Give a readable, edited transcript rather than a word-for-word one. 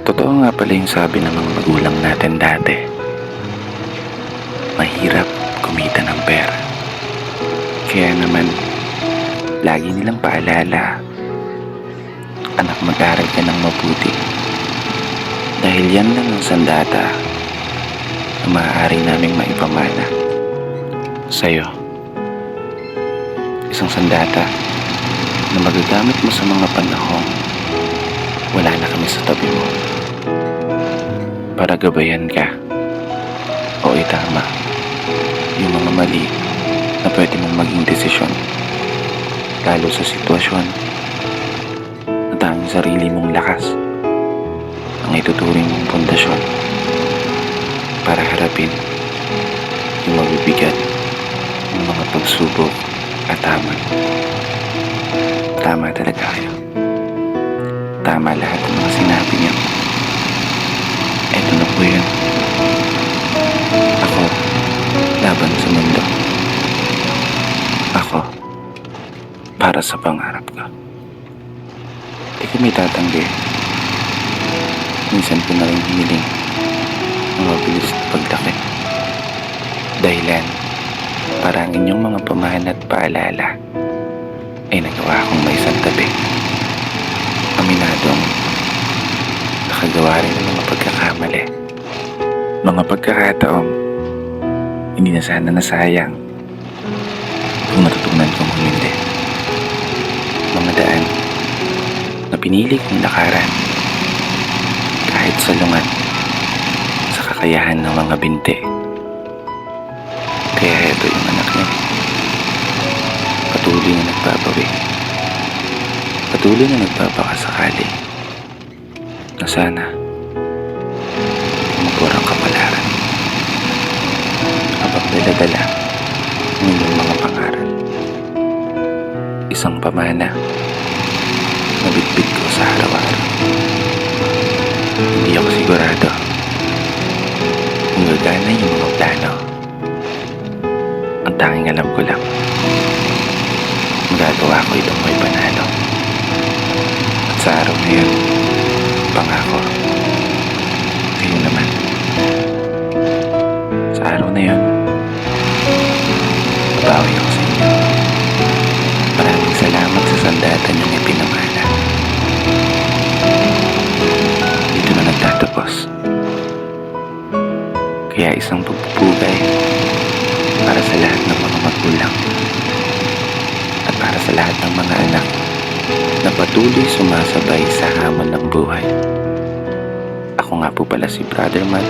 Totoo nga pala yung sabi ng mga magulang natin dati. Mahirap kumita ng pera. Kaya naman, lagi nilang paalala, anak, mag-aral ka ng mabuti. Dahil yan lang ang sandata na maaari naming maipamana sa'yo. Isang sandata na magagamit mo sa mga panahong wala na kami sa tabi mo, para gabayan ka o itama yung mga mali na pwede mong maging desisyon, lalo sa sitwasyon na tanging sarili mong lakas ang ituturing mong pundasyon para harapin yung mabibigat ng mga pagsubok at hamon. Tama talaga kayo. Tama lahat ng mga sinabi niyo. Eto na po yun. Ako, laban sa mundo. Ako, para sa pangarap ko. Di ko may tatanggi. Minsan ko na rin hiniling ang mabilis na paglaki. Dahilan para ang inyong mga pamahan at paalala ay nagawa akong may santabi. Aminadong nakagawa rin ng mga pagkakamali. Mga pagkakataong hindi na sana nasayang kung natutunan kong humindi. Mga daan na pinili kong lakaran kahit salungat sa kakayahan ng mga binti. Kaya heto yung anak niya, patuloy na nagbabawi, patuloy na nagpapakasakali na sana magpurang kapalaran habang daladala ng inyong mga pangaral. Isang pamana na bitbit ko sa araw-araw. Hindi ako sigurado kung gagana yung mga plano. Ang tanging alam ko lang, magagawa ko itong may panalo. At sa araw na yun, pangako, kayo naman. Sa araw na yun, babawi ako sa inyo. Maraming salamat sa sandata niyong ipinamana. Dito na nagtatapos. Kaya isang pagpupugay para sa lahat ng mga magulang at para sa lahat ng mga anak na patuloy sumasabay sa hamon ng buhay. Ako nga po pala si Brother Matt,